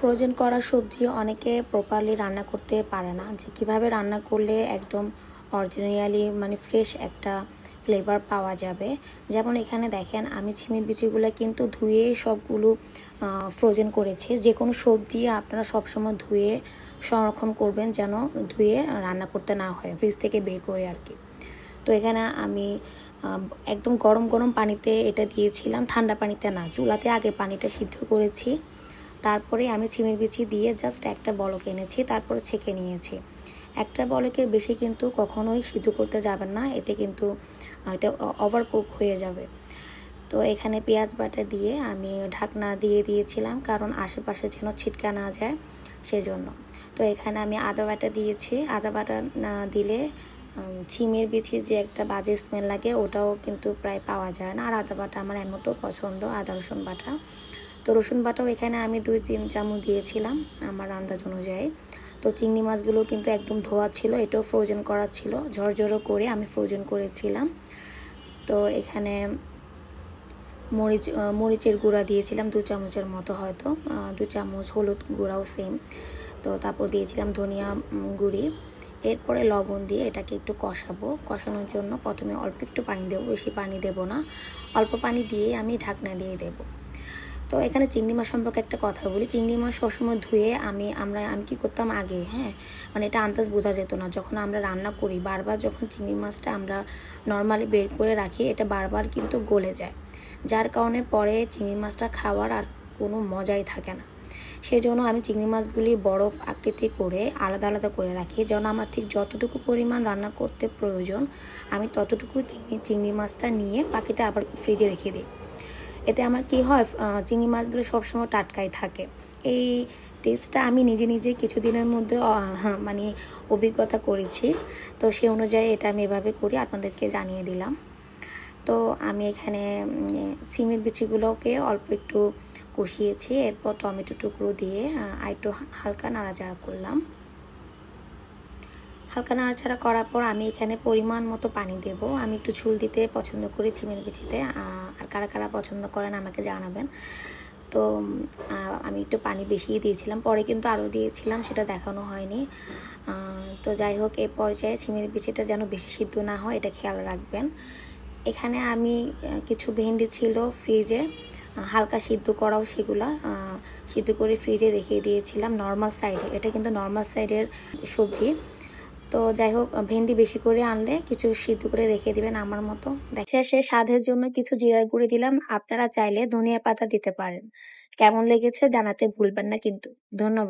Frozen করা সবজি অনেকে প্রপারলি রান্না করতে পারে না, যে কিভাবে রান্না করলে একদম অরিজিনালি মানে ফ্রেশ একটা ফ্লেভার পাওয়া যাবে। যেমন এখানে দেখেন আমি ছিমির বিচিগুলো কিন্তু ধুয়ে সবগুলো ফ্রোজেন করেছি। যে কোনো সবজি আপনারা সবসময় ধুয়ে সংরক্ষণ করবেন, যেন ধুয়ে রান্না করতে না হয়, ফ্রিজ থেকে বের করে আর কি। তো এখানে আমি একদম গরম গরম পানিতে এটা দিয়েছিলাম, ঠান্ডা পানিতে না, চুলাতে আগে পানিটা সিদ্ধ করেছি। তারপরে আমি ছিমের বিচি দিয়ে জাস্ট একটা বলক এনেছি, তারপরে ছেঁকে নিয়েছি। একটা বলকের বেশি কিন্তু কখনোই সিদ্ধ করতে যাবেন না, এতে কিন্তু এটা ওভার কুক হয়ে যাবে। তো এখানে পেঁয়াজ বাটা দিয়ে আমি ঢাকনা দিয়ে দিয়েছিলাম, কারণ আশেপাশে যেন ছিটকা না যায় সেজন্য। তো এখানে আমি আদা বাটা দিয়েছি। আদা বাটা না দিলে ছিমের বিচি যে একটা বাজে স্মেল লাগে, ওটাও কিন্তু প্রায় পাওয়া যায় না। আর আদা বাটা আমার এমনও পছন্দ, আদা রসুন বাটা। তো রসুন বাটাও এখানে আমি 2-3 চামচ দিয়েছিলাম আমার আন্দাজ অনুযায়ী। তো চিংড়ি মাছগুলো কিন্তু একদম ধোয়া ছিল, এটাও ফ্রোজেন করা ছিল, ঝরঝরো করে আমি ফ্রোজেন করেছিলাম। তো এখানে মরিচের গুঁড়া দিয়েছিলাম 2 চামচের মতো, হয়তো 2 চামচ, হলুদ গুঁড়াও সেম। তো তারপর দিয়েছিলাম ধনিয়া গুঁড়ি। এরপরে লবণ দিয়ে এটাকে একটু কষাবো। কষানোর জন্য প্রথমে অল্প একটু পানি দেবো, বেশি পানি দেবো না, অল্প পানি দিয়ে আমি ঢাকনা দিয়ে দেবো। তো এখানে চিংড়ি মাছ সম্পর্কে একটা কথা বলি। চিংড়ি মাছ সবসময় ধুয়ে আমি কি করতাম আগে, মানে এটা আন্দাজ বোঝা যেত না যখন আমরা রান্না করি। বারবার যখন চিংড়ি মাছটা আমরা নর্মালি বের করে রাখি, এটা বারবার কিন্তু গলে যায়, যার কারণে পরে চিংড়ি মাছটা খাওয়ার আর কোনো মজাই থাকে না। সেজন্য আমি চিংড়ি মাছগুলি বড় আকৃতি করে আলাদা আলাদা করে রাখি, যেন আমার ঠিক যতটুকু পরিমাণ রান্না করতে প্রয়োজন আমি ততটুকু চিংড়ি মাছটা নিয়ে বাকিটা আবার ফ্রিজে রেখে দিই। এতে আমার কি হয়, চিংড়ি মাছগুলো সবসময় টাটকাই থাকে। এই টিপসটা আমি নিজে নিজে কিছুদিনের মধ্যে মানে অভিজ্ঞতা করেছি। তো সেই অনুযায়ী এটা আমি এভাবে করি, আপনাদেরকে জানিয়ে দিলাম। তো আমি এখানে সিমের বিচিগুলোকে অল্প একটু কষিয়েছি, এরপর টমেটো টুকরো দিয়ে একটু হালকা নাড়াচাড়া করলাম। হালকা নাড়াচাড়া করার পর আমি এখানে পরিমাণ মতো পানি দেব। আমি একটু ঝোল দিতে পছন্দ করি ছিমের বিচিতে, আর কারা কারা পছন্দ করেন আমাকে জানাবেন। তো আমি একটু পানি বেশিই দিয়েছিলাম, পরে কিন্তু আরও দিয়েছিলাম, সেটা দেখানো হয়নি। তো যাই হোক, এই পর্যায়ে ছিমের বিচিটা যেন বেশি সিদ্ধ না হয় এটা খেয়াল রাখবেন। এখানে আমি কিছু ভেন্ডি ছিল ফ্রিজে, হালকা সিদ্ধ করাও, সেগুলা সিদ্ধ করে ফ্রিজে রেখে দিয়েছিলাম নর্মাল সাইডে। এটা কিন্তু নর্মাল সাইডের সবজি। তো যাই হোক, ভেন্ডি বেশি করে আনলে কিছু সিদ্ধ করে রেখে দিবেন আমার মতো। শেষে স্বাদের জন্য কিছু জিরার গুঁড়ি দিলাম, আপনারা চাইলে ধনিয়া পাতা দিতে পারেন। কেমন লেগেছে জানাতে ভুলবেন না কিন্তু। ধন্যবাদ।